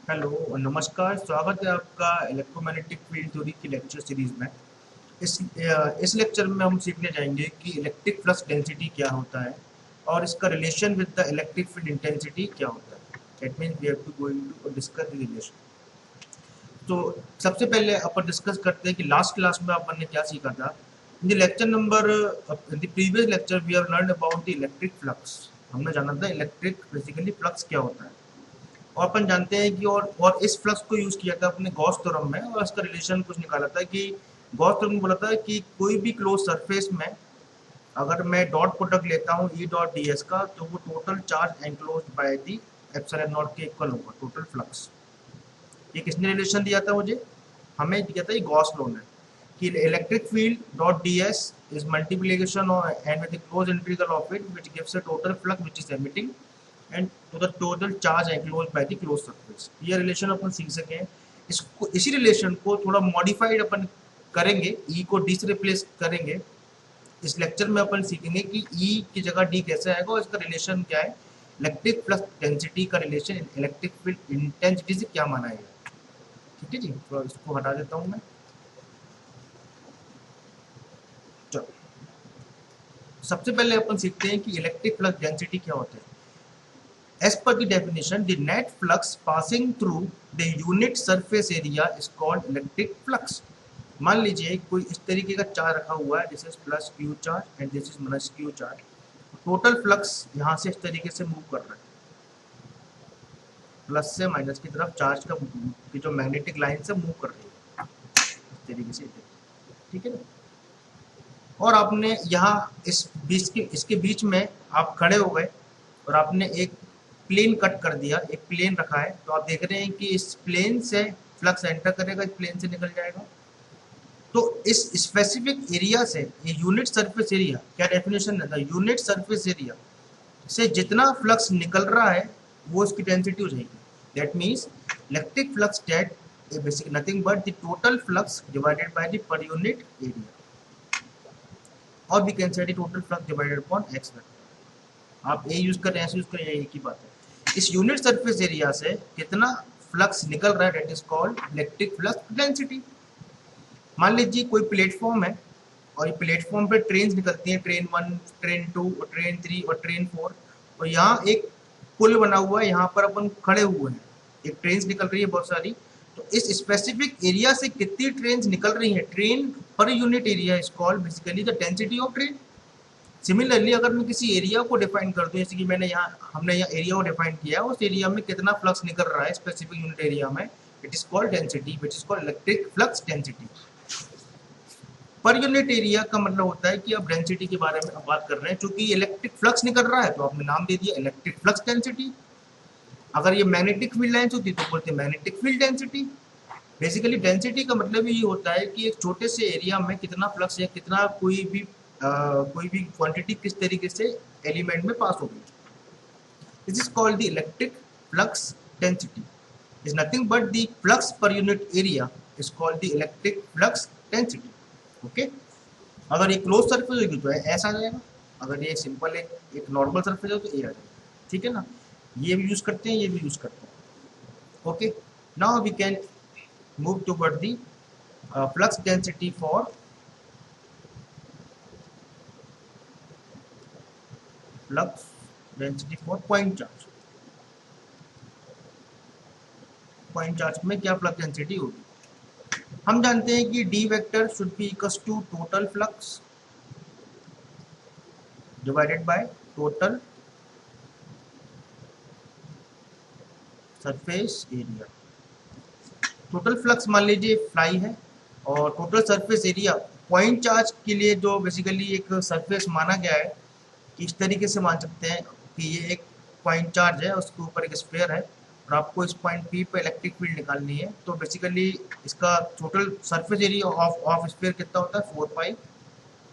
Hello नमस्कार, स्वागत है आपका इलेक्ट्रोमैग्नेटिक फील्ड थ्योरी की लेक्चर सीरीज में। इस लेक्चर में हम सीखने जाएंगे कि इलेक्ट्रिक फ्लक्स डेंसिटी क्या होता है और इसका relation with the electric field intensity क्या होता है। That means we have to going to discuss the relation. तो सबसे पहले अपन डिस्कस करते हैं कि लास्ट क्लास में अपन ने क्या सीखा था। In the lecture number in the previous lecture we have learned about the electric flux. हमने जाना था इलेक्ट्रिक बेसिकली फ्लक्स क्या होता है, और अपन जानते हैं कि और इस फ्लक्स को यूज किया था अपने गॉस थ्योरम में, और इसका रिलेशन कुछ निकाला था कि गॉस थ्योरम ने बोला था कि कोई भी क्लोज सरफेस में अगर मैं डॉट प्रोडक्ट लेता हूँ ई डॉट डी एस का, तो वो total charge enclosed by the epsilon not के इक्वल होगा टोटल फ्लक्स। ये किसने रिलेशन दिया था मुझे? हमें दिया था ये गॉस लॉ ने कि electric field dot D S is multiplication of and with the closed integral of it which gives a total flux which is emitting and to the total charge enclosed by the closed surface। ये relation अपन सीख सके हैं। इसको इसी relation को थोड़ा modified अपन करेंगे, ई को डी से रिप्लेस करेंगे। इस लेक्चर में अपन सीखेंगे कि ई की जगह डी कैसे आएगा और इसका रिलेशन क्या है, इलेक्ट्रिक फ्लक्स डेंसिटी का रिलेशन इलेक्ट्रिक फील्ड इंटेंसिटी से क्या माना गया। ठीक है जी, तो इसको हटा देता हूँ मैं। चलो सबसे पहले अपन सीखते हैं कि इलेक्ट्रिक फ्लक्स डेंसिटी क्या होता है। As per the definition, the net flux passing through the unit surface area is called electric flux। मान लीजिए कोई इस तरीके का चार्ज रखा हुआ है, this is plus Q charge and this is minus Q charge. Total flux यहाँ से इस तरीके से मूव कर रहा है, प्लस से माइनस की तरफ चार्ज का की जो मैग्नेटिक लाइन से मूव कर रही है इस तरीके से। ठीक है ना? और आपने यहाँ इस बीच के इसके बीच में आप खड़े हो गए और आपने एक प्लेन कट कर दिया, एक प्लेन रखा है, तो आप देख रहे हैं कि इस प्लेन से फ्लक्स एंटर करेगा, इस प्लेन से निकल जाएगा। तो इस स्पेसिफिक एरिया से, ये यूनिट सरफेस एरिया क्या डेफिनेशन है, यूनिट सरफेस एरिया से जितना फ्लक्स निकल रहा है वो इसकी डेंसिटी हो जाएगी। That means electric flux that basic nothing but the total flux divided by the per unit area, और we can say the total flux divided upon x vector. आप ए यूज कर रहे हैं, ऐसे यूज कर रहे हैं, एक ही बात है। इस यूनिट सरफेस एरिया से कितना फ्लक्स निकल रहा है that is called electric flux density. मान लीजिए कोई प्लेटफॉर्म है और ये प्लेटफॉर्म पे ट्रेन निकलती हैं, ट्रेन 1, ट्रेन 2 और ट्रेन 3 और ट्रेन 4, और यहाँ एक पुल बना हुआ है, यहाँ पर अपन खड़े हुए हैं, एक ट्रेन निकल रही है बहुत सारी। तो इस स्पेसिफिक एरिया से कितनी ट्रेन निकल रही है, ट्रेन पर unit area is called basically the density of train. Similarly अगर मैं किसी एरिया को डिफाइन कर दूं, जैसे कि हमने यहाँ एरिया को डिफाइन किया, उस एरिया में कितना फ्लक्स निकल रहा है स्पेसिफिक यूनिट एरिया में, it is called density which is called electric flux density. पर यूनिट एरिया का मतलब होता है कि अब डेंसिटी के बारे में अब बात कर रहे हैं, चूंकि इलेक्ट्रिक फ्लक्स निकल रहा है तो आपने नाम दे दिया इलेक्ट्रिक फ्लक्स डेंसिटी। अगर ये मैग्नेटिक फील्ड लाइन्स होती तो बोलते magnetic field density. Basically density का मतलब ये होता है कि एक छोटे से एरिया में कितना फ्लक्स या कितना कोई भी क्वांटिटी किस तरीके से एलिमेंट में पास होगी। This is called the electric flux density is nothing but the flux पर unit area is called the electric flux density. Okay, अगर ये क्लोज सरफेस होगी तो ऐसा आ जाएगा, अगर ये सिंपल एक नॉर्मल सरफेस हो तो ये आ जाएगा। ठीक है ना? ये भी यूज करते हैं, ये भी यूज करते हैं। Okay, now we can move toward the flux density for point charge। Point charge में क्या फ्लक्स डेंसिटी होगी? हम जानते हैं कि d vector should be equals to total flux divided by total surface area. Total flux मान लीजिए phi है, और total surface area point charge के लिए जो बेसिकली एक सरफेस माना गया है, कि इस तरीके से मान सकते हैं कि ये एक पॉइंट चार्ज है, उसके ऊपर एक स्फीयर है और आपको इस पॉइंट पी पे इलेक्ट्रिक फील्ड निकालनी है। तो बेसिकली इसका total surface area of sphere कितना होता है, 4 pi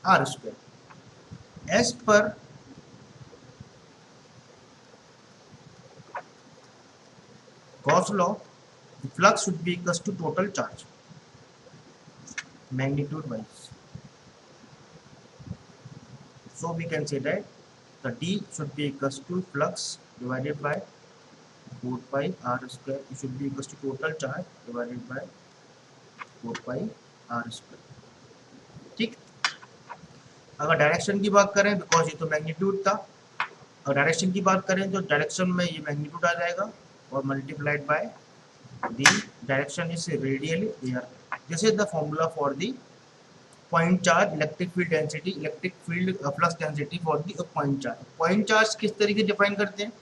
are square. As per Gauss law flux should be equals to total charge magnitude wise, so we can say that the d should be equals to flux divided by 4 pi are square, it should be equals to total charge divided by 4 pi are square. ठीक, अगर direction की बात करें, because ये तो magnitude था, और direction की बात करें तो डायरेक्शन में ये मैग्नीट्यूड आ जाएगा और multiplied by the direction is radially air. This is the formula for the point charge electric field density, electric field flux density for the point charge. Point charge किस तरीके से डिफाइन करते हैं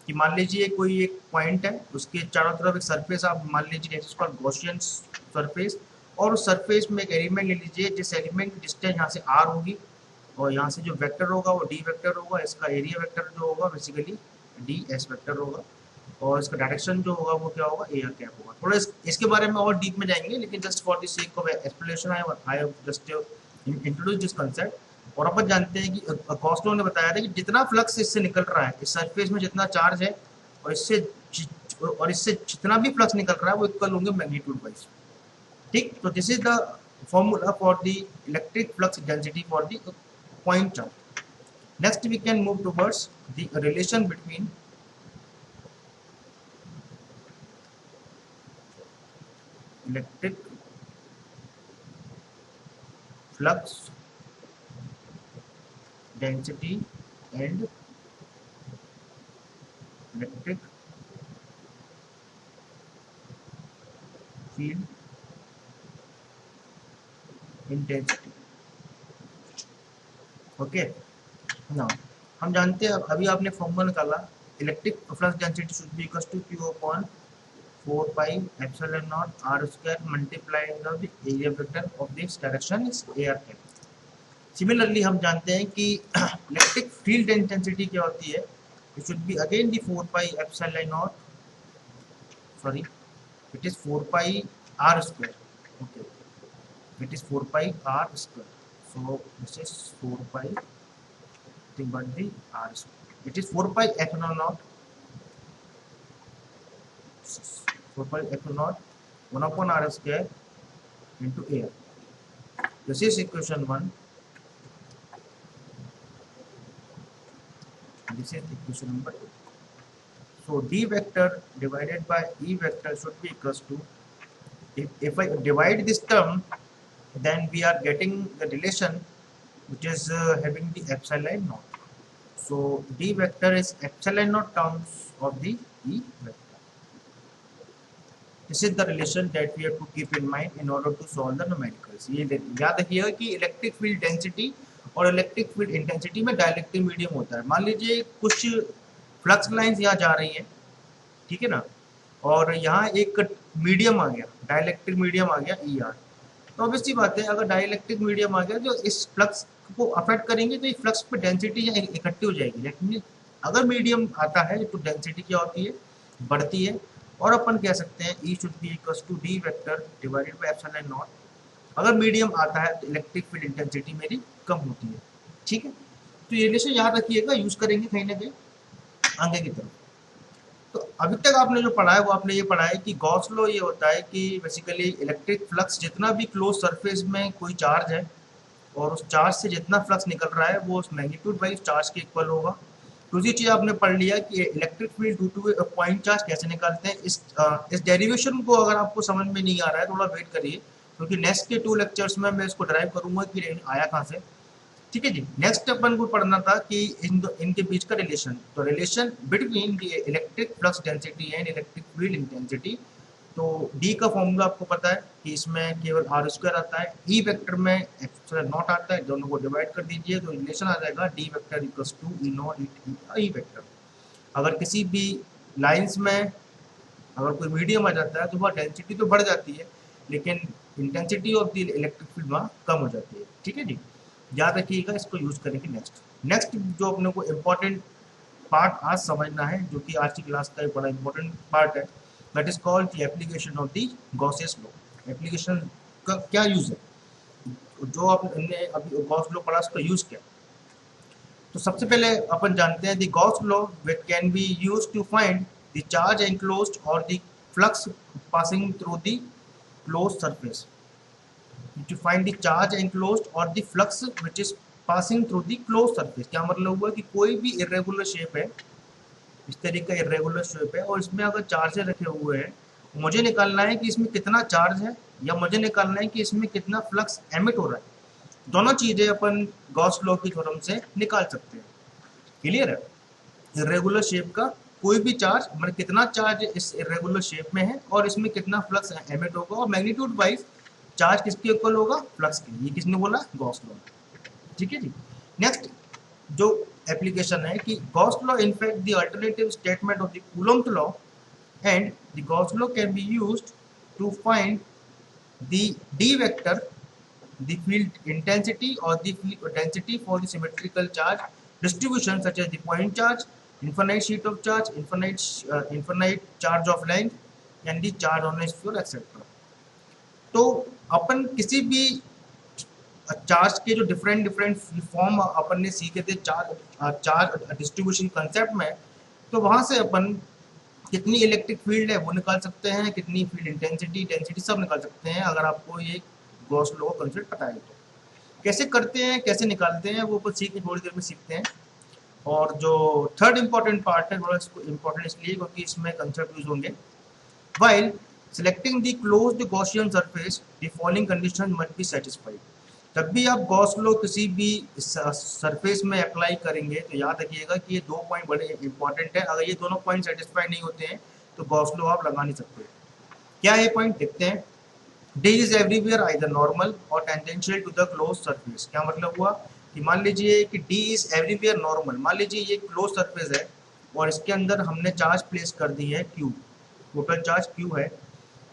कि मान लीजिए कोई एक पॉइंट है, उसके चारों तरफ एक सरफेस आप मान लीजिए गॉसियन सरफेस, और उस सरफेस में एक एलिमेंट ले लीजिए, जिस एलिमेंट की डिस्टेंस यहाँ से आर होगी और यहाँ से जो वेक्टर होगा वो डी वेक्टर होगा, इसका एरिया वेक्टर जो होगा बेसिकली डी एस वेक्टर होगा, और इसका डायरेक्शन जो होगा वो क्या होगा, एयर कैप होगा। थोड़ा इसके बारे में और डीप में जाएंगे, लेकिन just for the sake of explanation I have just introduce this concept. और अपन जानते हैं कि गॉस लॉ ने बताया था कि जितना फ्लक्स इससे निकल रहा है, इस सरफेस में जितना चार्ज है और इससे जितना भी फ्लक्स निकल रहा है वो इक्वल होंगे मैग्नीट्यूड वाइज। ठीक, तो this is the formula for the electric flux density for the point charge. Next we can move towards the relation between electric flux density and electric field intensity. Okay, now हम जानते हैं, अभी आपने formula निकाला, electric flux density should be equal to Q upon 4 pi epsilon naught R square multiplied the area vector of this direction is A R cap. Similarly हम जानते हैं कि इलेक्ट्रिक फील्ड इंटेंसिटी क्या होती है, it should be again the 4 pi epsilon naught, sorry it is 4 pi are square, okay it is 4 pi r square, so this is 4 pi divided by r square, it is 4 pi epsilon naught, 4 pi epsilon naught 1 upon r square into air. This is equation 1, this is equation number 2. So d vector divided by e vector should be equals to, if I divide this term, then we are getting the relation which is having the epsilon naught. So d vector is epsilon naught terms of the e vector. This is the relation that we have to keep in mind in order to solve the numericals. ये याद रखिएगा कि electric field density और electric field intensity में dielectric medium होता है। मान लीजिए कुछ फ्लक्स लाइंस यहाँ जा रही है, ठीक है ना, और यहाँ एक मीडियम आ गया, डाइलेक्ट्रिक मीडियम आ गया ई आर, तो ऑब्वियसली बात है अगर डाइलेक्ट्रिक मीडियम आ गया जो इस फ्लक्स को अफेक्ट करेंगे तो इस फ्लक्स पे डेंसिटी इकट्ठी हो जाएगी। लेकिन अगर मीडियम आता है तो डेंसिटी क्या होती है, बढ़ती है, और अपन कह सकते हैं E should be equals to D vector divided by epsilon naught. अगर मीडियम आता है तो इलेक्ट्रिक फील्ड इंटेंसिटी मेरी कम होती है। ठीक है, तो ये रिलेशन याद रखिएगा, यूज करेंगे कहीं ना कहीं आगे की तरफ। तो अभी तक आपने जो पढ़ा है वो आपने ये पढ़ा है कि गॉस लॉ ये होता है कि बेसिकली इलेक्ट्रिक फ्लक्स जितना भी क्लोज सरफेस में कोई चार्ज है और उस चार्ज से जितना फ्लक्स निकल रहा है वो उस मैग्नीट्यूड बाई चार्ज के इक्वल होगा। दूसरी चीज आपने पढ़ लिया कि electric field due two point charge कैसे निकालते हैं। इस डेरिवेशन को अगर आपको समझ में नहीं आ रहा है थोड़ा वेट करिए, क्योंकि नेक्स्ट के 2 लेक्चर्स में मैं इसको ड्राइव करूंगा कि आया कहाँ से। ठीक है जी, नेक्स्ट अपन को पढ़ना था कि इनके बीच का रिलेशन, तो relation between the electric flux density and electric field intensity. तो डी का फॉर्मूला आपको पता है कि इसमें केवल आर स्क्वायर आता है, ई वेक्टर में एप्सिलॉन नॉट आता है, दोनों को डिवाइड कर दीजिए तो रिलेशन आ जाएगा D vector equals to E naught E vector. अगर किसी भी लाइंस में अगर कोई मीडियम आ जाता है तो वह डेंसिटी तो बढ़ जाती है लेकिन intensity of the electric field वहाँ कम हो जाती है। ठीक है जी, याद रखिएगा, इसको यूज करेंगे। नेक्स्ट जो अपने को इम्पोर्टेंट पार्ट आज समझना है, जो कि आज की क्लास का एक बड़ा इंपॉर्टेंट पार्ट है, that is called the application of the Gauss's law. Application का क्या यूज है, जो आपने अभी गॉस लॉ पढ़ा उसका यूज क्या। तो सबसे पहले अपन जानते हैं the Gauss law which can be used to find the charge enclosed और the flux passing through the closed surface. To find the charge enclosed or the flux which is passing through the closed surface। क्या मतलब हुआ कि कोई भी irregular shape है इस तरीके का इरेगुलर शेप है और इसमें अगर चार्जेस रखे हुए हैं, मुझे निकालना है कि इसमें कितना चार्ज है या मुझे निकालना है कि इसमें कितना फ्लक्स एमिट हो रहा है। दोनों चीजें अपन गॉस लॉ की थ्योरम से निकाल सकते हैं। क्लियर है? इरेगुलर शेप का कोई भी चार्ज, मतलब कितना चार्ज इस इरेगुलर शेप में है और इसमें कितना फ्लक्स एमिट होगा, और मैग्नीट्यूड वाइज चार्ज किसके इक्वल होगा, फ्लक्स के। ये किसने बोला? Gauss law. ठीक है जी। नेक्स्ट जो एप्लीकेशन है कि Gauss law in fact the alternative statement of the coulomb law, and the Gauss law can be used to find the d vector, the field intensity or the field density for the symmetrical charge distribution such as the point charge, infinite sheet of charge, infinite charge of length, and the charge on a sphere, etc. तो अपन किसी भी charge के जो different different form अपन ने सीखे the charge distribution concept में, तो वहां से अपन कितनी इलेक्ट्रिक फील्ड है वो निकाल सकते हैं, कितनी फील्ड इंटेंसिटी डेंसिटी सब निकाल सकते हैं, अगर आपको ये गॉस लॉ का कंसेप्ट पता है तो। कैसे करते हैं, कैसे निकालते हैं, वो सीख के थोड़ी देर में सीखते हैं। और जो थर्ड इंपॉर्टेंट पार्ट है, थोड़ा इसको इंपॉर्टेंट इसलिए क्योंकि इसमें कंसेप्ट यूज होंगे। While selecting the closed Gaussian surface, the following conditions must be satisfied. जब भी आप गॉस लॉ किसी भी सरफेस में अप्लाई करेंगे तो याद रखिएगा कि ये दो पॉइंट बड़े इंपॉर्टेंट है। अगर ये दोनों पॉइंट सेटिस्फाई नहीं होते हैं तो गॉस लॉ आप लगा नहीं सकते। क्या है पॉइंट, देखते हैं। D is everywhere either normal or tangential to the closed surface। क्या मतलब हुआ कि मान लीजिए कि D is everywhere normal, मान लीजिए ये क्लोज सरफेस है और इसके अंदर हमने चार्ज प्लेस कर दी है Q, टोटल चार्ज Q है,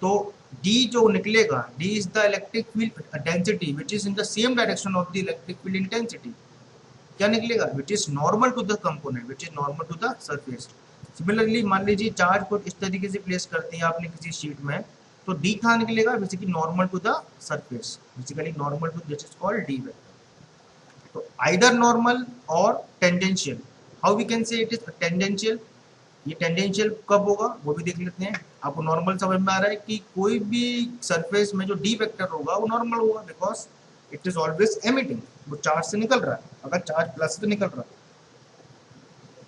तो D जो निकलेगा, D is the electric field density which is in the same direction of the electric field intensity। क्या निकलेगा, which is normal to the component, which is normal to the surface। Similarly मान लीजिए charge को इस तरीके से place कर दिया आपने किसी शीट में, तो D कहाँ निकलेगा, basically normal to the surface, basically normal to this is called D vector. तो आइदर नॉर्मल और tangential. How we can say it is tangential. ये टेंजेंशियल कब होगा वो भी देख लेते हैं। आपको नॉर्मल समझ में आ रहा है कि कोई भी सरफेस में जो डी वेक्टर होगा वो नॉर्मल होगा, because it is always emitting, वो चार्ज से निकल रहा है, अगर चार्ज प्लस से निकल रहा है।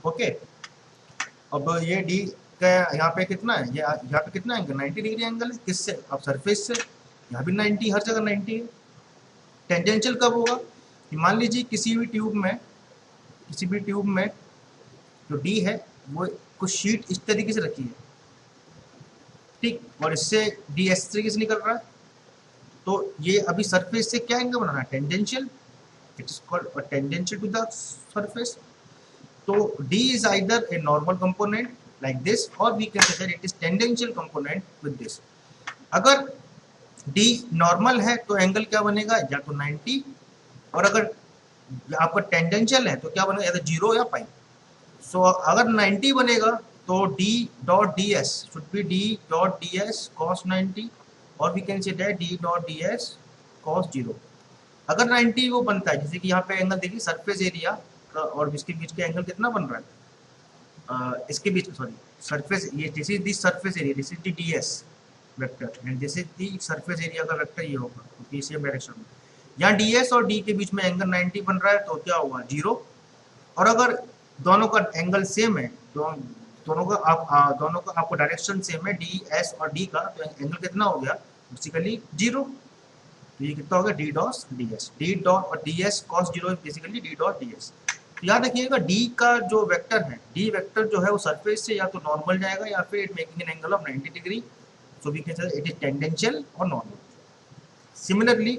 ओके, अब ये डी का यहाँ पे कितना है, यहाँ पे कितना एंगल, 90 डिग्री एंगल है, किससे, अब सरफेस से। यहाँ भी 90, हर जगह 90 है। टेंजेंशियल कब होगा कि मान लीजिए किसी भी ट्यूब में जो डी है वो कुछ शीट इस तरीके से रखी है, ठीक, और इससे डी इस तरीके से निकल रहा है, तो ये अभी सरफेस से क्या एंगल बना रहा है, tangential. It is called tangential to the surface. तो D is either a normal component like this और we can say that it is tangential component with this. अगर डी नॉर्मल है तो एंगल क्या बनेगा, या तो 90, और अगर आपका टेंजेंशियल है तो क्या बनेगा, या तो 0 या पाई। सो अगर 90 बनेगा तो d dot ds should be d dot ds cos 90, और we can say that d dot ds cos 0। अगर 90 वो बनता है, जैसे कि यहाँ पे एंगल देखिए, सरफेस एरिया और इसके बीच का एंगल कितना बन रहा है, इसके बीच सॉरी सरफेस, ये this is the surface area, this is the ds vector and this is the surface area का वेक्टर, ये होगा क्योंकि सेम डायरेक्शन में। यहाँ ds और d के बीच में एंगल 90 बन रहा है तो क्या होगा, 0। और अगर दोनों का एंगल सेम है, दोनों का आपको डायरेक्शन सेम है, डी एस और डी का, तो एंगल कितना हो गया, बेसिकली 0। तो ये कितना हो गया, D dot D S, D dot और D S cos 0 basically D dot D S. तो याद रखिएगा डी का जो वेक्टर है, डी वेक्टर जो है वो सरफेस से या तो नॉर्मल जाएगा या फिर it making an angle of 90 degree, so we can say it is tangential और normal. Similarly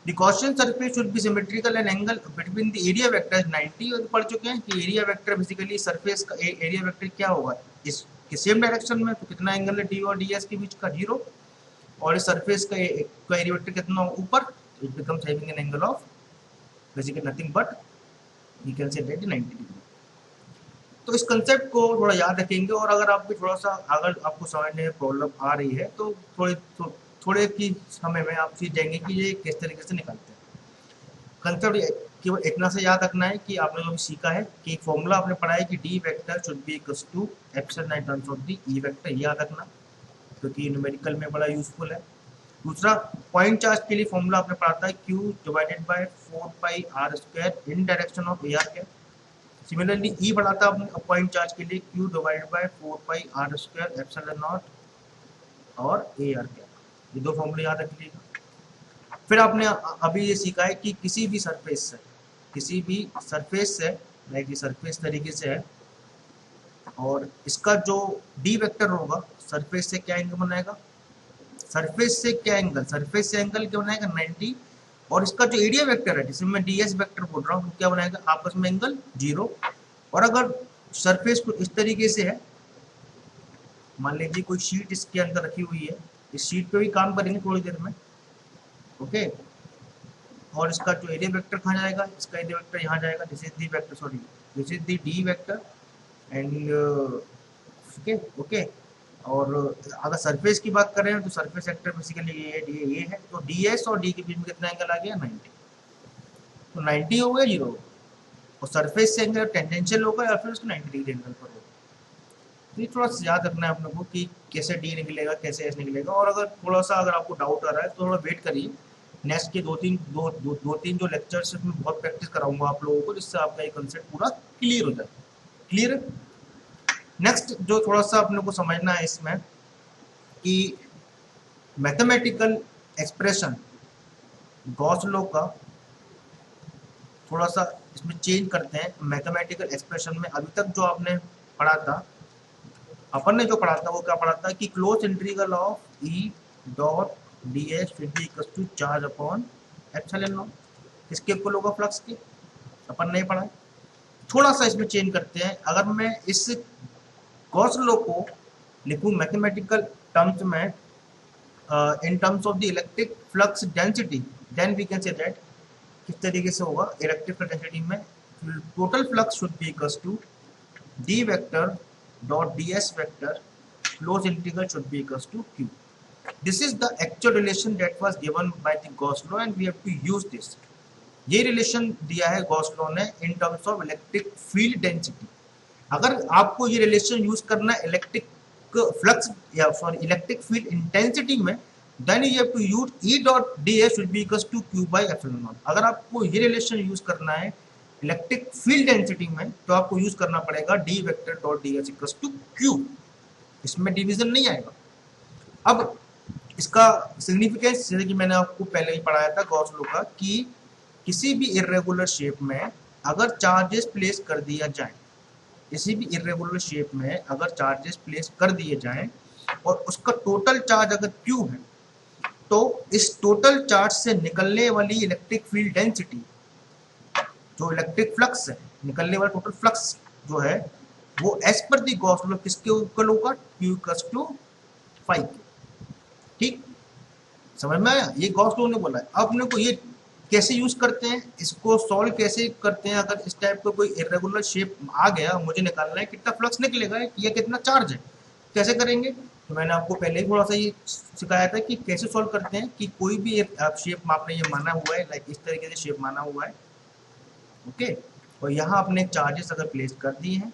The Gaussian surface should be symmetrical and angle between the area vector is 90। और पढ़ चुके हैं कि एरिया वेक्टर बेसिकली सरफेस का area vector क्या होगा, इस के सेम डायरेक्शन में, तो कितना एंगल है डी और डी एस के बीच का, 0। और इस सरफेस का एरिया वेक्टर कितना ऊपर, it becomes having an angle of basically nothing but we can say that 90 degree. तो इस कंसेप्ट को थोड़ा याद रखेंगे, और अगर आपको थोड़ा सा अगर आपको समझने में प्रॉब्लम आ रही है तो थोड़े की समय में आप सीख जाएंगे कि ये किस तरीके से निकालते हैं। कंसेप्ट केवल इतना से याद रखना है कि आपने जो भी सीखा है कि एक फॉर्मूला आपने पढ़ा है कि D vector should be equals to epsilon in terms of the E vector, याद रखना क्योंकि न्यूमेरिकल में बड़ा यूजफुल है। दूसरा पॉइंट चार्ज के लिए फॉर्मूला आपने पढ़ा था, q divided by 4 pi r square in direction of ar cap. Similarly E बढ़ाता अपने पॉइंट चार्ज के लिए Q divide by 4 pi are square epsilon naught और ए आर कैप, ये दो फॉर्मूले याद रख लीजिएगा। फिर आपने अभी ये सीखा है कि किसी भी सरफेस से लाइक ये सरफेस तरीके से है और इसका जो डी वेक्टर होगा सरफेस से क्या एंगल बनाएगा, सरफेस से एंगल क्या बनाएगा 90, और इसका जो एरिया वेक्टर है जिसमें मैं डीएस वेक्टर बोल रहा हूँ क्या बनाएगा आपस में एंगल 0। और अगर सरफेस को इस तरीके से है, मान लीजिए कोई शीट इसके अंदर रखी हुई है, इस शीट पे भी काम करेंगे थोड़ी देर में, ओके। और इसका जो एरिया वेक्टर कहाँ जाएगा, इसका एरिया वेक्टर यहाँ जाएगा, this is the vector, sorry this is the D vector and okay. और अगर सरफेस की बात कर रहे हैं तो सरफेस वेक्टर बेसिकली ये है, तो ds और d के बीच में कितना एंगल आ गया 90, तो 90 हो गया 0, और सरफेस से एंगल टेंजेंशियल होगा या फिर उसको 90 डिग्री एंगल पर होगा। तो ये थोड़ा सा याद रखना है अपने को कि कैसे d निकलेगा कैसे s निकलेगा। और अगर थोड़ा सा अगर आपको डाउट आ रहा है तो थोड़ा वेट करिए, नेक्स्ट के दो तीन जो लेक्चर्स में बहुत प्रैक्टिस कराऊंगा आप लोगों को, जिससे आपका ये कंसेप्ट पूरा क्लियर हो जाए। क्लियर है। नेक्स्ट जो थोड़ा सा अपने को समझना है इसमें कि मैथमेटिकल एक्सप्रेशन गॉस लॉ का थोड़ा सा इसमें चेंज करते हैं। मैथमेटिकल एक्सप्रेशन में अभी तक जो आपने पढ़ा था, अपन ने जो पढ़ा था वो क्या पढ़ा था कि close integral of E dot D S will be equal to charge upon epsilon naught, किसके इक्वल होगा फ्लक्स के, अपन नहीं पढ़ा है। थोड़ा सा इसमें चेंज करते हैं, अगर मैं इस गॉस लॉ को लिखूं मैथमेटिकल टर्म्स में in terms of the electric flux density, then we can say that किस तरीके से होगा इलेक्ट्रिक फ्लक्स डेंसिटी में total flux should be equal to D vector dot ds vector close integral should be equals to q. This is the actual relation that was given by the Gauss law and we have to use this. ये relation दिया है Gauss law ने in terms of electric field density. अगर आपको ये relation use करना है electric flux या सॉरी इलेक्ट्रिक फील्ड इंटेंसिटी में, then you have to use E dot ds should be equals to q by epsilon naught। अगर आपको ये रिलेशन यूज करना है इलेक्ट्रिक फील्ड डेंसिटी में तो आपको यूज करना पड़ेगा D vector dot D S equals to Q, इसमें डिवीजन नहीं आएगा। अब इसका सिग्निफिकेंस जैसे कि मैंने आपको पहले ही पढ़ाया था गॉस लॉ का कि किसी भी इर्रेगुलर शेप में अगर चार्जेस प्लेस कर दिया जाए, किसी भी इर्रेगुलर शेप में अगर चार्जेस प्लेस कर दिए जाएं और उसका टोटल चार्ज अगर क्यू है, तो इस टोटल चार्ज से निकलने वाली इलेक्ट्रिक फील्ड डेंसिटी, जो इलेक्ट्रिक फ्लक्स है, निकलने वाला टोटल फ्लक्स जो है वो एज पर दी गॉस लॉ किसके इक्वल होगा, Q इक्वल्स टू 5 के। ठीक, समझ में आया, ये गॉस लॉ ने बोला है। अब अपने को ये कैसे यूज करते हैं, इसको सॉल्व कैसे करते हैं, अगर इस टाइप का कोई इरेगुलर शेप आ गया, मुझे निकालना है कितना फ्लक्स निकलेगा या कितना चार्ज है, कैसे करेंगे। तो मैंने आपको पहले ही थोड़ा सा ये सिखाया था कि कैसे सॉल्व करते हैं कि कोई भी शेप आपने ये माना हुआ है, लाइक इस तरीके से शेप माना हुआ है, ओके। और यहाँ आपने चार्जेस अगर प्लेस कर दिए हैं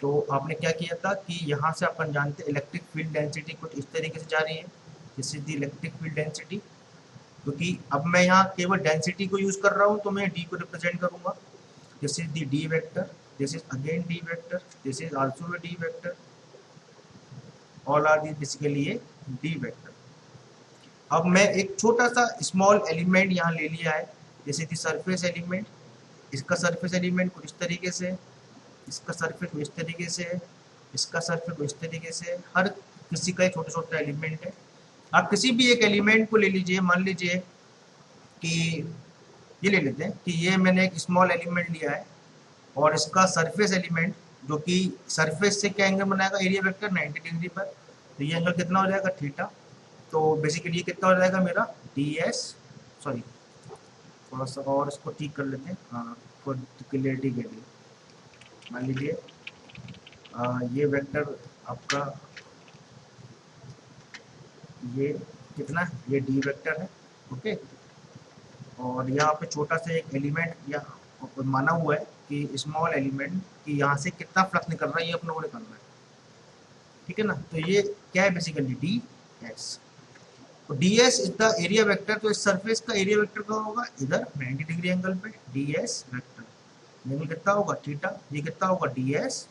तो आपने क्या किया था कि यहाँ से अपन जानते हैं इलेक्ट्रिक फील्ड डेंसिटी कुछ इस तरीके से जा रही है, this is the electric field density. क्योंकि अब मैं यहाँ केवल डेंसिटी को यूज कर रहा हूँ तो मैं डी को रिप्रेजेंट करूंगा, this is the D vector, this is again D vector, this is also the D vector, all are this basically ये डी वेक्टर। अब मैं एक छोटा सा स्मॉल एलिमेंट यहाँ ले लिया है, जैसे कि सरफेस एलिमेंट, इसका सरफेस एलिमेंट कुछ इस तरीके से, इसका सरफेस कुछ इस तरीके से, इसका सरफेस कुछ इस तरीके से, हर किसी का एक छोटा छोटा एलिमेंट है। आप किसी भी एक एलिमेंट को ले लीजिए, मान लीजिए कि ये ले लेते हैं कि ये मैंने एक स्मॉल एलिमेंट लिया है और इसका सरफेस एलिमेंट जो कि सरफेस से क्या एंगल बनाएगा, एरिया वेक्टर 90 डिग्री पर, तो ये एंगल कितना हो जाएगा थीटा। तो बेसिकली ये कितना हो जाएगा मेरा ds, सॉरी थोड़ा सा और इसको ठीक कर लेते हैं हाँ क्लियरिटी के लिए। मान लीजिए ये वेक्टर आपका ये कितना, ये डी वेक्टर है, ओके। और यहाँ पे छोटा सा एक एलिमेंट या माना हुआ है कि स्मॉल एलिमेंट कि यहाँ से कितना फ्लक्स निकल रहा है ये अपने को निकलना है, ठीक है ना। तो ये क्या है बेसिकली डी एस, तो D S is the area vector. तो इस सरफेस का एरिया वेक्टर क्या होगा, इधर 90 डिग्री एंगल पे डी एस वेक्टर। एंगल कितना होगा थीटा, ये कितना होगा डी एस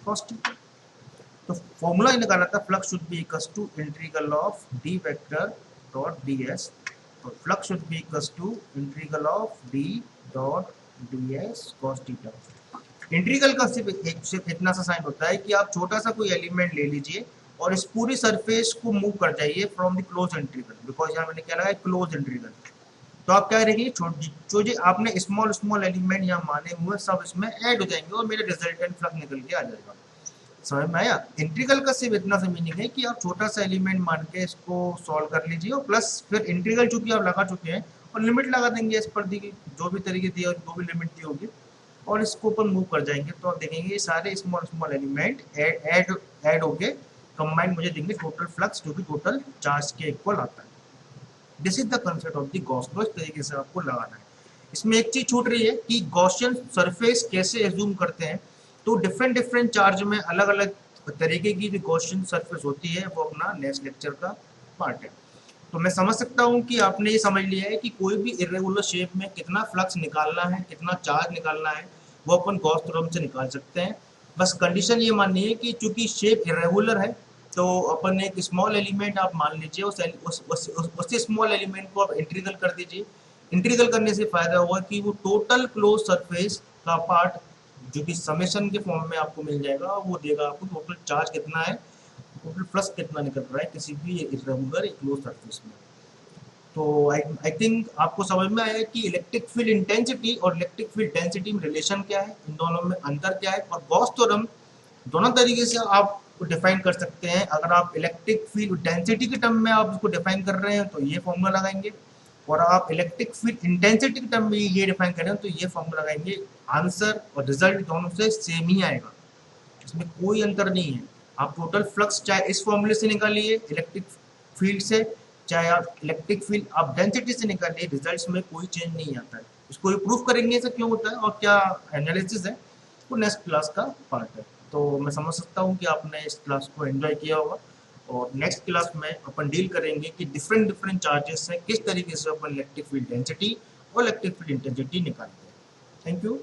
कॉस थीटा। तो फॉर्मूला निकाला था flux should be equals to integral of D vector dot D S. तो flux should be equals to integral of D dot D S cos theta. Integral का सिर्फ इतना सा sign होता है कि आप छोटा सा कोई एलिमेंट ले लीजिए और इस पूरी सरफेस को मूव कर जाइए from the close integral, because यहाँ मैंने क्या लगाया क्लोज इंटीग्रल। तो आप क्या करेंगे, जो जो आपने स्मॉल स्मॉल एलिमेंट यहाँ माने हुए सब इसमें ऐड हो जाएंगे और मेरे रिजल्टेंट फ्लक्स निकल के आ जाएगा। समझ में आया? इंटीग्रल का सिर्फ इतना सा मीनिंग है कि आप छोटा सा एलिमेंट मान के इसको सॉल्व कर लीजिए और प्लस फिर इंटीग्रल चूंकि आप लगा चुके हैं और लिमिट लगा देंगे इस पर दी जो भी तरीके दी और जो भी लिमिट दी होगी और इसको ऊपर मूव कर जाएंगे। तो आप देखेंगे ये सारे स्मॉल स्मॉल एलिमेंट ऐड होके कंबाइंड मुझे देंगे टोटल फ्लक्स, जो कि टोटल चार्ज के इक्वल आता है। This is the concept of the Gauss law. इस तरीके से आपको लगाना है। इसमें एक चीज छूट रही है कि गॉसियन सरफेस कैसे एज्यूम करते हैं। तो डिफरेंट डिफरेंट चार्ज में अलग अलग तरीके की जो गॉसियन सरफेस होती है वो अपना नेक्स्ट लेक्चर का पार्ट है। तो मैं समझ सकता हूँ कि आपने ये समझ लिया है कि कोई भी इरेगुलर शेप में कितना फ्लक्स निकालना है, कितना चार्ज निकालना है, वो अपन गॉस थ्योरम से निकाल सकते हैं। बस कंडीशन ये माननी है कि चूंकि शेप इरेगुलर है तो अपन एक स्मॉल एलिमेंट आप मान लीजिए, उस स्मॉल एलिमेंट को आप इंटीग्रल कर दीजिए। इंटीग्रल करने से फायदा होगा कि वो टोटल क्लोज सरफेस का पार्ट जो कि समेशन के फॉर्म में आपको मिल जाएगा, वो देगा आपको टोटल चार्ज कितना है, टोटल फ्लक्स कितना निकल रहा है किसी भी इरेगुलर क्लोज सरफेस में। तो आई थिंक आपको समझ में आया कि इलेक्ट्रिक फील्ड इंटेंसिटी और इलेक्ट्रिक फील्ड डेंसिटी में रिलेशन क्या है, इन दोनों में अंतर क्या है, और गॉस थ्योरम दोनों तरीके से आप डिफाइन कर सकते हैं। अगर आप इलेक्ट्रिक फील्ड डेंसिटी के टर्म में आप उसको डिफाइन कर रहे हैं तो ये फॉर्मूला लगाएंगे, और आप इलेक्ट्रिक फील्ड इंटेंसिटी के टर्म में ये डिफाइन कर रहे हैं तो ये फॉर्मूला लगाएंगे। आंसर और रिजल्ट दोनों से सेम ही आएगा, इसमें कोई अंतर नहीं है। आप टोटल फ्लक्स चाहे इस फॉर्मूले से निकालिए इलेक्ट्रिक फील्ड से, चाहे आप इलेक्ट्रिक फील्ड आप डेंसिटी से निकालिए, रिजल्ट्स में कोई चेंज नहीं आता है। इसको ये प्रूफ करेंगे ऐसा क्यों होता है और क्या एनालिसिस है, वो नेक्स्ट क्लास का पार्ट है। तो मैं समझ सकता हूँ कि आपने इस क्लास को एंजॉय किया होगा, और नेक्स्ट क्लास में अपन डील करेंगे कि डिफरेंट डिफरेंट चार्जेस से किस तरीके से अपन इलेक्ट्रिक फील्ड डेंसिटी और इलेक्ट्रिक फील्ड इंटेंसिटी निकालते हैं। Thank you.